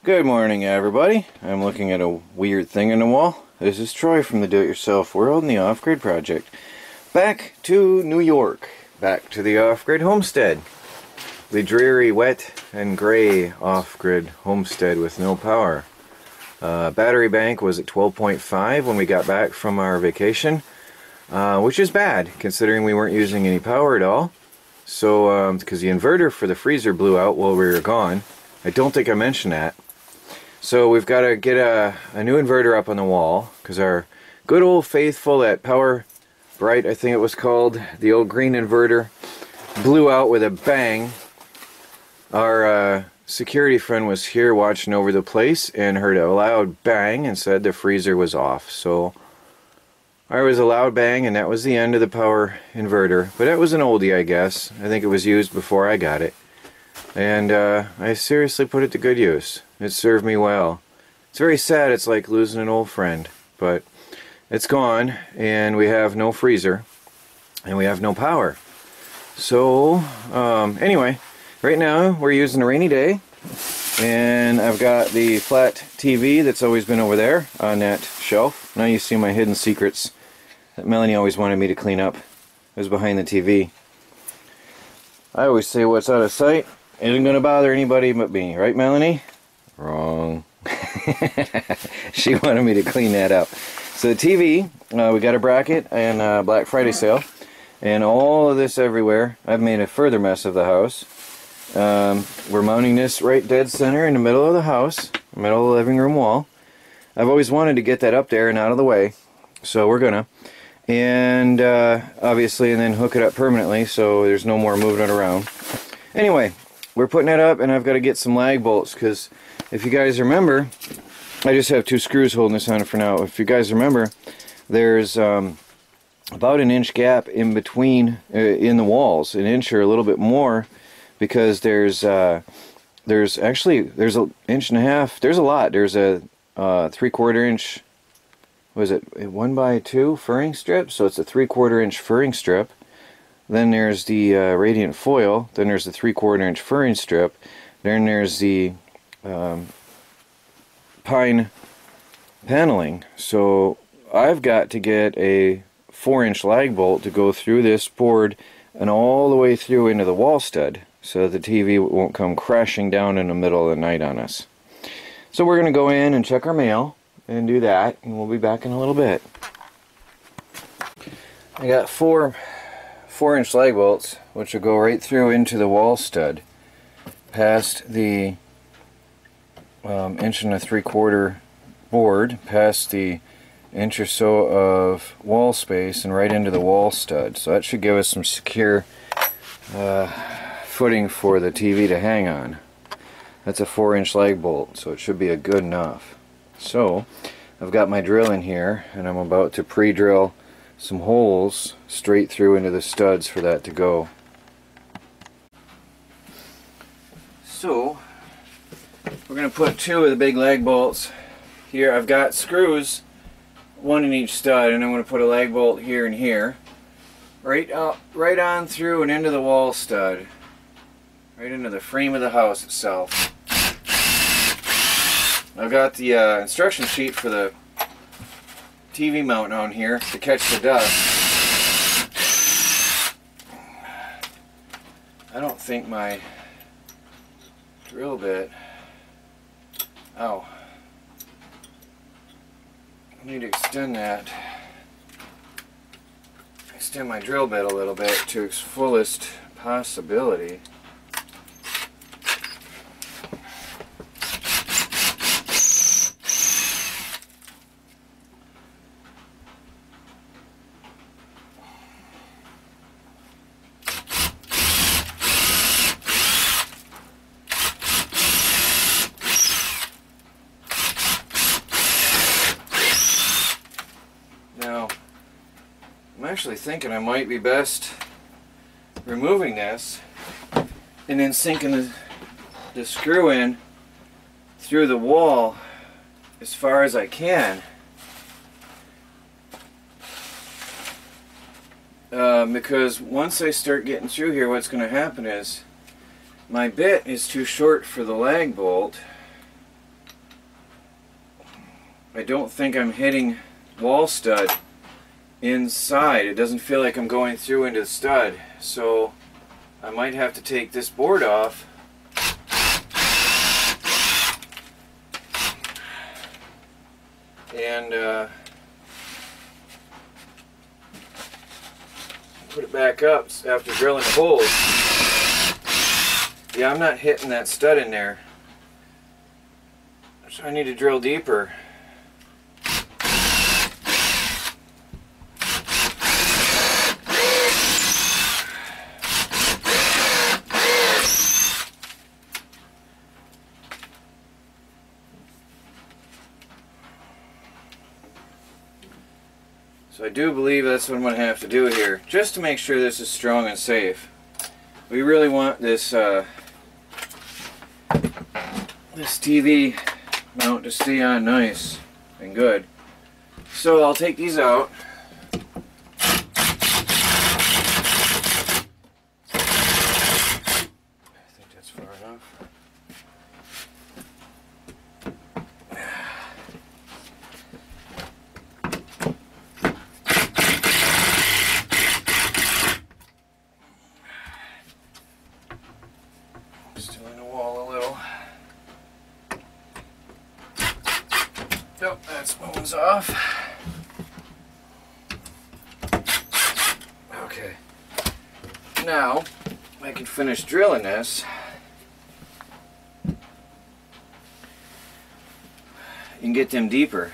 Good morning, everybody. I'm looking at a weird thing on the wall. This is Troy from the Do-It-Yourself World and the Off-Grid Project. Back to New York. Back to the Off-Grid Homestead. The dreary, wet, and gray off-grid homestead with no power. Battery bank was at 12.5 when we got back from our vacation, which is bad considering we weren't using any power at all. So, because the inverter for the freezer blew out while we were gone. I don't think I mentioned that. So we've got to get a new inverter up on the wall because our good old faithful, that Power Bright, I think it was called, the old green inverter, blew out with a bang. Our security friend was here watching over the place and heard a loud bang and said the freezer was off. So there was a loud bang and that was the end of the power inverter. But that was an oldie, I guess. I think it was used before I got it. And I seriously put it to good use. It served me well. It's very sad, it's like losing an old friend. But it's gone, and we have no freezer, and we have no power. So, anyway, right now we're using a rainy day, and I've got the flat TV that's always been over there on that shelf. Now you see my hidden secrets that Melanie always wanted me to clean up. It was behind the TV. I always say what's out of sight isn't going to bother anybody but me, right, Melanie? Wrong. She wanted me to clean that up. So the TV, we got a bracket and Black Friday sale, and all of this everywhere. I've made a further mess of the house. We're mounting this right dead center in the middle of the house, middle of the living room wall. I've always wanted to get that up there and out of the way, so we're gonna. And obviously, and then hook it up permanently so there's no more moving it around. Anyway, we're putting it up, and I've got to get some lag bolts, because if you guys remember, I just have two screws holding this on for now. If you guys remember, there's about an inch gap in between in the walls, an inch or a little bit more, because there's actually an inch and a half. There's a lot. There's a 3/4 inch. Was it 1x2 furring strip? So it's a 3/4 inch furring strip. Then there's the radiant foil. Then there's the 3/4 inch furring strip. Then there's the pine paneling. So I've got to get a 4-inch lag bolt to go through this board and all the way through into the wall stud so that the TV won't come crashing down in the middle of the night on us. So we're going to go in and check our mail and do that, and we'll be back in a little bit. I got 4-inch lag bolts, which will go right through into the wall stud, past the 1 3/4 board, past the inch or so of wall space, and right into the wall stud. So that should give us some secure footing for the TV to hang on. That's a 4-inch lag bolt, so it should be a good enough. So I've got my drill in here, and I'm about to pre-drill some holes straight through into the studs for that to go. So we're going to put 2 of the big lag bolts here. I've got screws, 1 in each stud, and I'm going to put a lag bolt here and here, right on through and into the wall stud, right into the frame of the house itself. I've got the instruction sheet for the TV mount on here to catch the dust. I don't think my drill bit... Ow. I need to extend that. Extend my drill bit a little bit to its fullest possibility. I'm actually thinking I might be best removing this and then sinking the screw in through the wall as far as I can. Because once I start getting through here, what's going to happen is my bit is too short for the lag bolt, I don't think I'm hitting wall stud inside. It doesn't feel like I'm going through into the stud, so I might have to take this board off and put it back up after drilling holes. Yeah, I'm not hitting that stud in there, so I need to drill deeper. So I do believe that's what I'm going to have to do here, just to make sure this is strong and safe. We really want this this TV mount to stay on nice and good. So I'll take these out. I think that's far enough. Still in the wall a little. Nope, that spoon's off. Okay. Now, I can finish drilling this and get them deeper.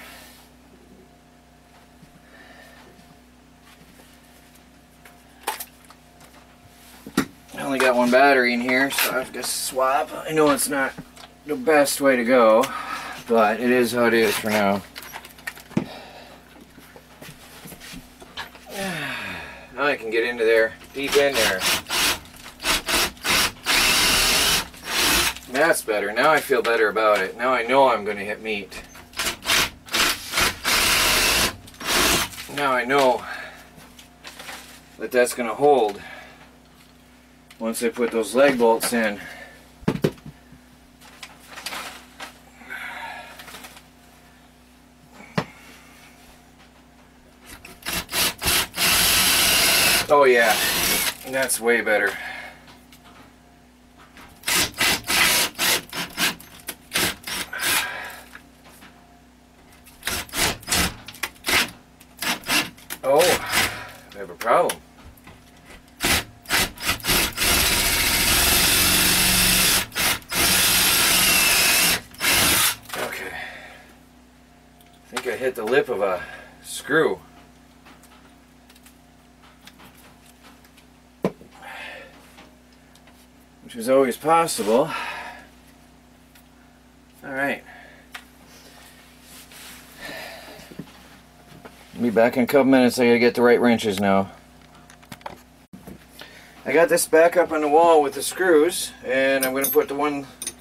I only got one battery in here, so I have to swap. I know it's not the best way to go, but it is how it is for now. Now I can get into there, deep in there. That's better. Now I feel better about it. Now I know I'm going to hit meat. Now I know that that's going to hold once I put those leg bolts in. Oh yeah, that's way better. Oh, I have a problem. Okay. I think I hit the lip of a screw. Which is always possible. Alright. I'll be back in a couple minutes. I gotta get the right wrenches now. I got this back up on the wall with the screws, and I'm gonna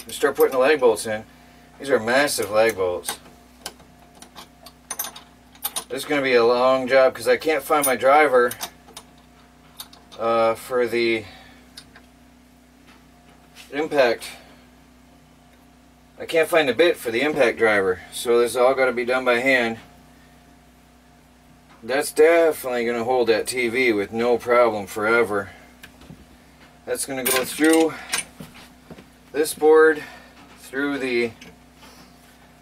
start putting the leg bolts in. These are massive leg bolts. This is gonna be a long job because I can't find my driver for the impact. I can't find the bit for the impact driver, so this is all got to be done by hand. That's definitely going to hold that TV with no problem forever. That's going to go through this board, through the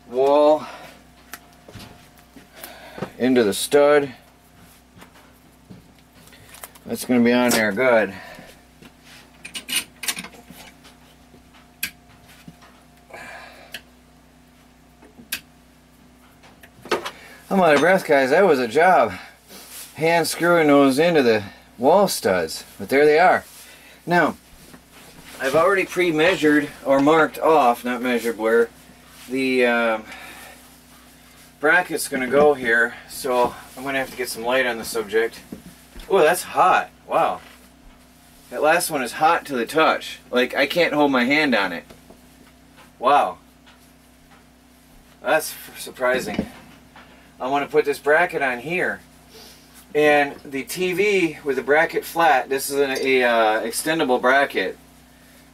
wall, into the stud. That's going to be on there good. I'm out of breath, guys. That was a job. Hand screwing those into the wall studs. But there they are. Now, I've already pre-measured or marked off, not measured, where the bracket's going to go here. So I'm going to have to get some light on the subject. Oh, that's hot. Wow. That last one is hot to the touch. Like, I can't hold my hand on it. Wow. That's surprising. I want to put this bracket on here, and the TV with the bracket flat, this is an extendable bracket,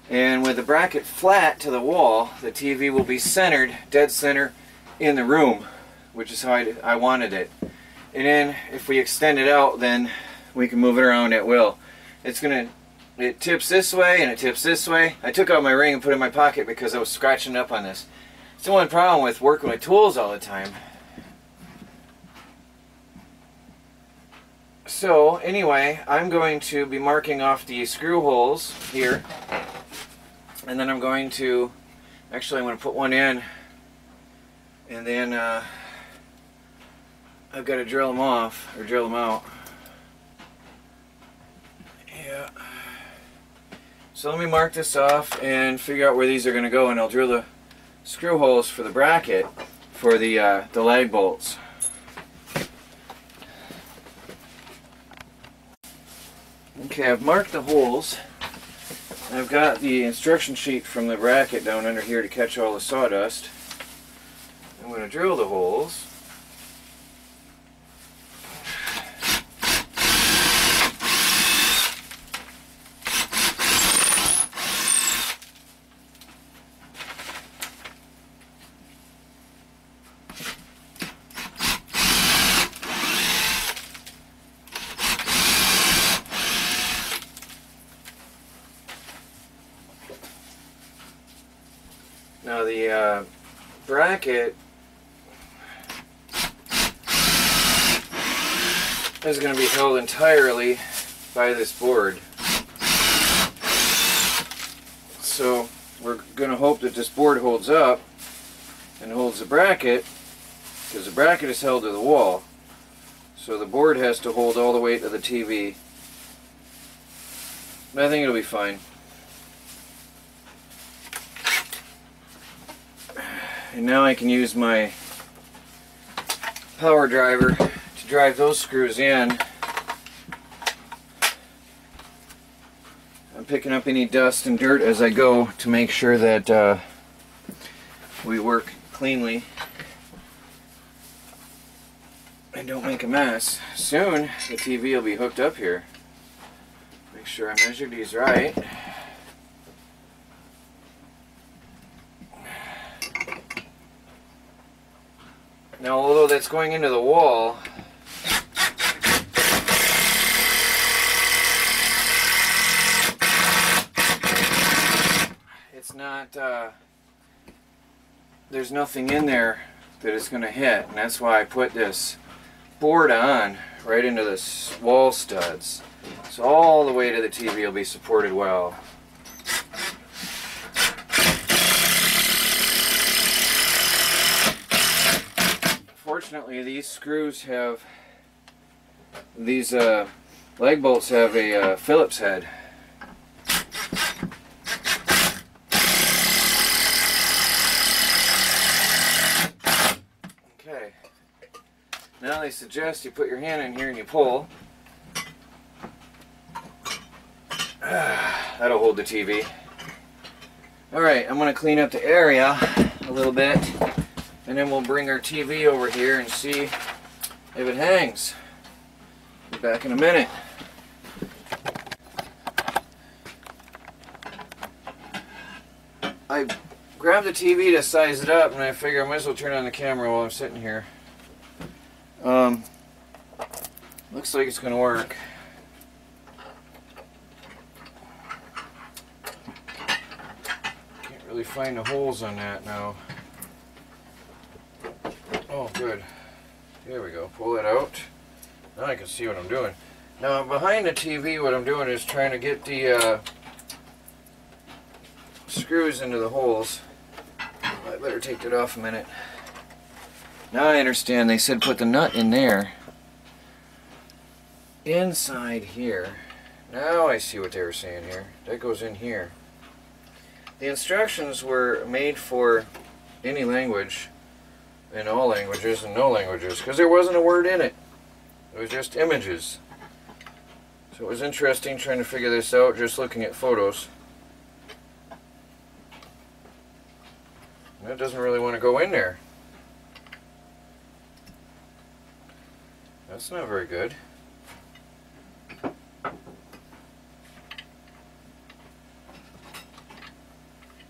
and with the bracket flat to the wall, the TV will be centered, dead center, in the room, which is how I wanted it. And then if we extend it out, then we can move it around at will. It tips this way and it tips this way. I took out my ring and put it in my pocket because I was scratching up on this. It's the one problem with working with tools all the time. So anyway, I'm going to be marking off the screw holes here, and then I'm going to put one in, and then I've got to drill them off, or drill them out. Yeah. So let me mark this off and figure out where these are going to go, and I'll drill the screw holes for the bracket for the lag bolts. Okay, I've marked the holes. I've got the instruction sheet from the bracket down under here to catch all the sawdust. I'm going to drill the holes. Now the bracket is going to be held entirely by this board. So we're going to hope that this board holds up and holds the bracket, because the bracket is held to the wall. So the board has to hold all the weight of the TV. But I think it'll be fine. And now I can use my power driver to drive those screws in. I'm picking up any dust and dirt as I go to make sure that we work cleanly and don't make a mess. Soon the TV will be hooked up here. Make sure I measured these right. Now, although that's going into the wall, it's not, there's nothing in there that it's going to hit, and that's why I put this board on right into the wall studs. So all the weight of the TV will be supported well. Fortunately, these screws have, these leg bolts have a Phillips head. Okay, now they suggest you put your hand in here and you pull. That'll hold the TV. Alright, I'm going to clean up the area a little bit, and then we'll bring our TV over here and see if it hangs. Be back in a minute. I grabbed the TV to size it up, and I figure I might as well turn on the camera while I'm sitting here. Looks like it's going to work. Can't really find the holes on that now. Oh, good. There we go. Pull it out. Now I can see what I'm doing. Now, behind the TV, what I'm doing is trying to get the screws into the holes. I better take that off a minute. Now I understand. They said put the nut in there. Inside here. Now I see what they were saying here. That goes in here. The instructions were made for any language, in all languages and no languages, because there wasn't a word in it. It was just images. So it was interesting trying to figure this out just looking at photos. And that doesn't really want to go in there. That's not very good.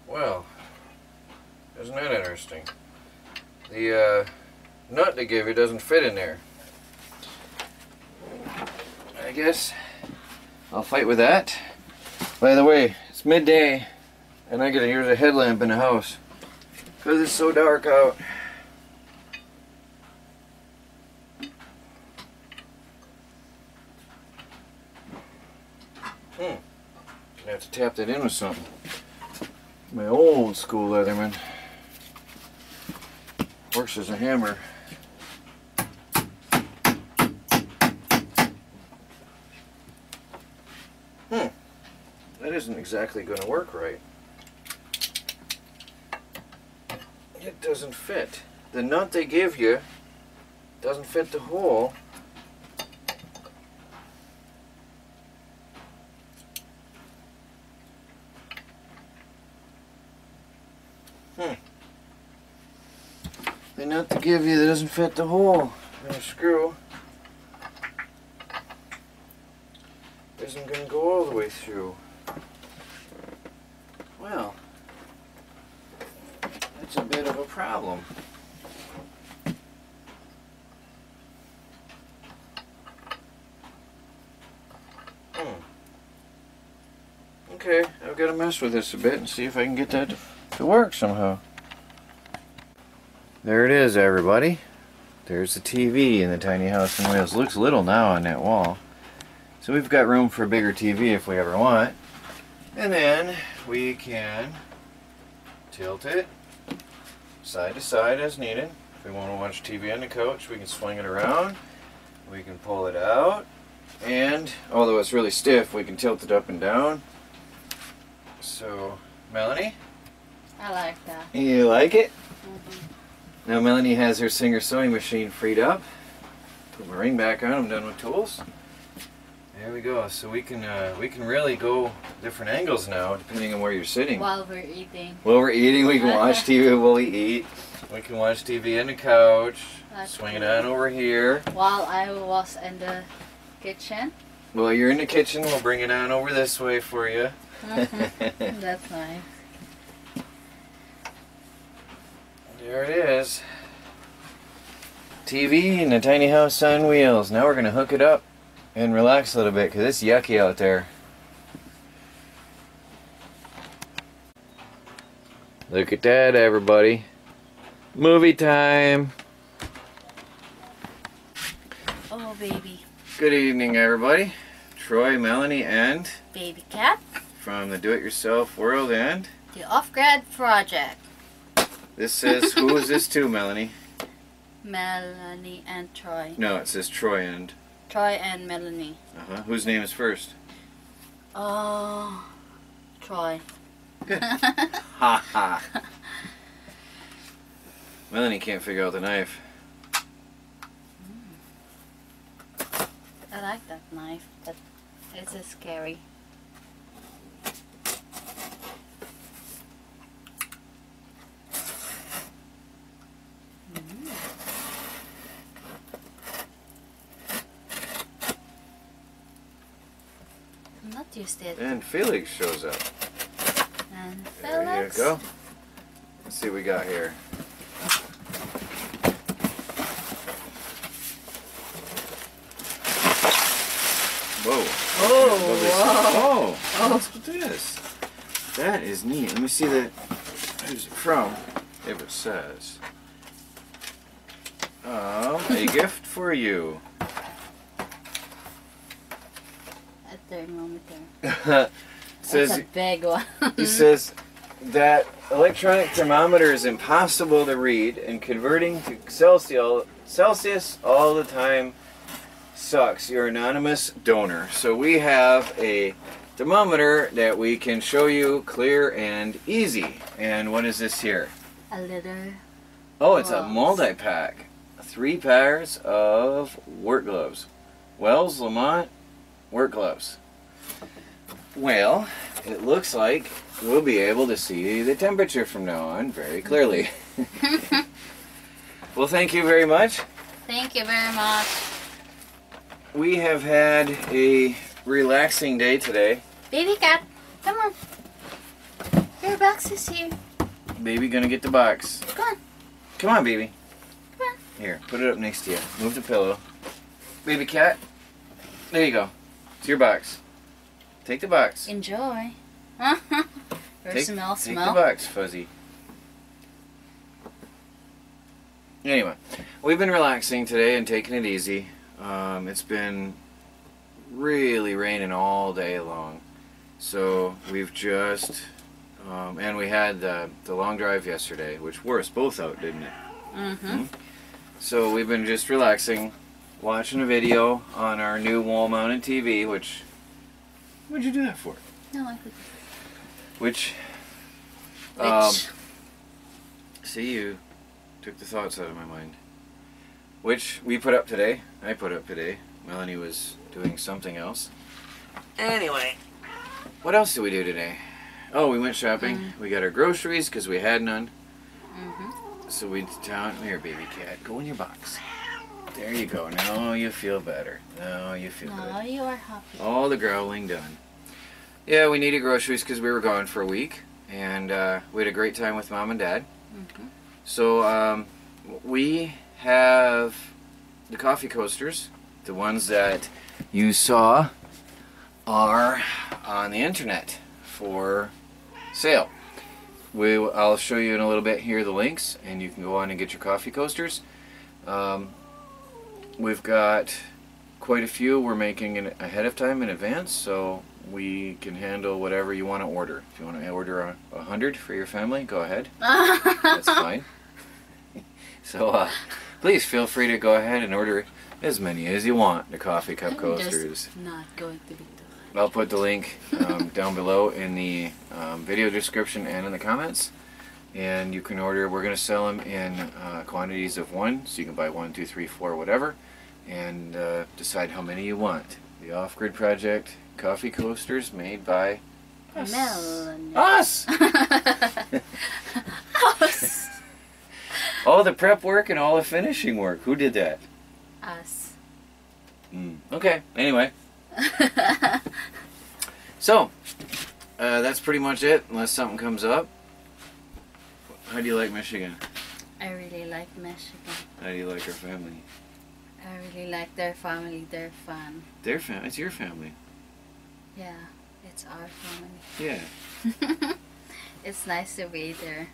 Well, isn't that interesting? The nut they give you doesn't fit in there. I guess I'll fight with that. By the way, it's midday and I gotta use a headlamp in the house because it's so dark out. Gonna have to tap that in with something. My old school Leatherman works as a hammer. That isn't exactly going to work right. It doesn't fit. The nut they give you doesn't fit the hole. The nut they give you that doesn't fit the hole. And a screw isn't going to go all the way through. Well, that's a bit of a problem. Okay, I've got to mess with this a bit and see if I can get that to work somehow. There it is, everybody. There's the TV in the tiny house in Wales. Looks little now on that wall. So we've got room for a bigger TV if we ever want. And then we can tilt it side to side as needed. If we want to watch TV on the couch, we can swing it around. We can pull it out. And, although it's really stiff, we can tilt it up and down. So, Melanie? I like that. You like it? Now Melanie has her Singer sewing machine freed up. Put my ring back on, I'm done with tools. There we go. So we can really go different angles now, depending on where you're sitting. While we're eating. While we're eating, we can watch TV while we eat. We can watch TV on the couch. Swing it on over here. While I was in the kitchen. While you're in the kitchen, we'll bring it on over this way for you. That's nice. There it is. TV in a tiny house on wheels. Now we're going to hook it up and relax a little bit because it's yucky out there. Look at that, everybody. Movie time. Oh, baby. Good evening, everybody. Troy, Melanie, and Baby Cat from the Do-It-Yourself World and the Off-Grid Project. This says, who is this to, Melanie? Melanie and Troy. No, it says Troy and... Troy and Melanie. Whose name is first? Oh, Troy. Ha ha. Melanie can't figure out the knife. I like that knife, but it's a scary. I'm not used to it. And Felix shows up. And There you go. Let's see what we got here. Whoa. Oh, Oh, what's with this? That is neat. Let me see that. Who's it from? If it says. A gift for you. a thermometer. It says, It's a big one. It says that electronic thermometer is impossible to read and converting to Celsius all the time sucks. Your anonymous donor. So we have a thermometer that we can show you clear and easy. And what is this here? A little. Oh, it's a gloves. multi-pack. 3 pairs of work gloves. Wells Lamont work gloves. Well, it looks like we'll be able to see the temperature from now on very clearly. Well, thank you very much. Thank you very much. We have had a relaxing day today. Baby Cat, come on. Your box is here. Baby gonna get the box. Come on. Come on, baby. Come on. Here, put it up next to you. Move the pillow. Baby cat. There you go. It's your box. Take the box. Enjoy. Smell. Take the box, Fuzzy. Anyway, we've been relaxing today and taking it easy. It's been really raining all day long. So we've just, and we had the long drive yesterday, which wore us both out, didn't it? Mm-hmm. So we've been just relaxing, watching a video on our new wall-mounted TV, which, what'd you do that for? No, I could. Which, see, you took the thoughts out of my mind. Which we put up today. I put up today. Melanie was doing something else. Anyway, what else did we do today? Oh, we went shopping. We got our groceries because we had none. So we down here, baby cat. Go in your box. There you go. Now you feel better. Now you feel good. Now you are happy. All the growling done. Yeah, we needed groceries because we were gone for a week, and we had a great time with Mom and Dad. So we have the coffee coasters, the ones that you saw are on the internet for sale. I'll show you in a little bit here the links, and you can go on and get your coffee coasters. We've got quite a few we're making ahead of time in advance, so we can handle whatever you want to order. If you want to order 100 for your family, go ahead. That's fine. So please feel free to go ahead and order as many as you want, the coffee cup coasters. Just not going to be done. I'll put the link down below in the video description and in the comments. And you can order, we're going to sell them in quantities of 1, so you can buy 1, 2, 3, 4, whatever, and decide how many you want. The Off-Grid Project coffee coasters made by us. Melanie. Us! Us. All the prep work and all the finishing work. Who did that? Us. Okay, anyway. So, that's pretty much it, unless something comes up. How do you like Michigan? I really like Michigan. How do you like our family? I really like their family. They're fun. Their family? It's your family. Yeah, it's our family. Yeah. It's nice to be there.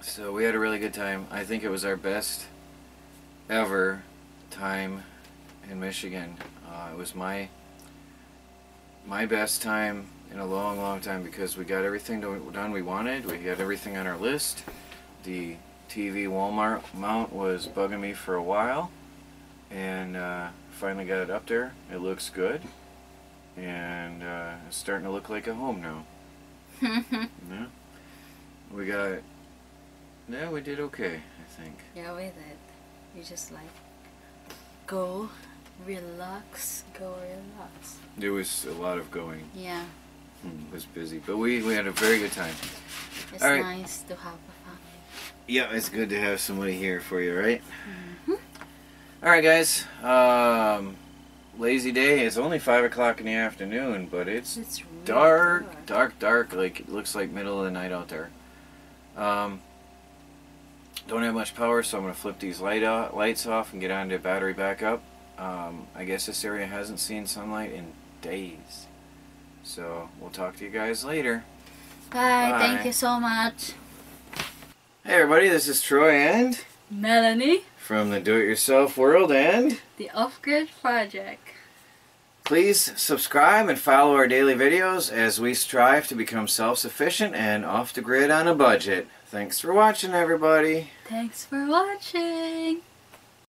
So we had a really good time. I think it was our best ever time in Michigan. It was my best time in a long, long time because we got everything done we wanted. We had everything on our list. The TV Walmart mount was bugging me for a while, and finally got it up there. It looks good, and it's starting to look like a home now. Yeah. We got. Yeah, we did okay, I think. Yeah, we did. We just like go, relax, go, relax. There was a lot of going. Yeah. It was busy, but we had a very good time. It's all right. Nice to have a family. Yeah, it's good to have somebody here for you, right? Alright guys, lazy day. It's only 5 o'clock in the afternoon, but it's really dark, like it looks like middle of the night out there. Don't have much power, so I'm going to flip these lights off and get on to battery backup. I guess this area hasn't seen sunlight in days. So we'll talk to you guys later. Bye. Thank you so much. Hey everybody, this is Troy and Melanie from the Do-It-Yourself World and the Off-Grid Project. Please subscribe and follow our daily videos as we strive to become self-sufficient and off the grid on a budget. Thanks for watching, everybody. Thanks for watching.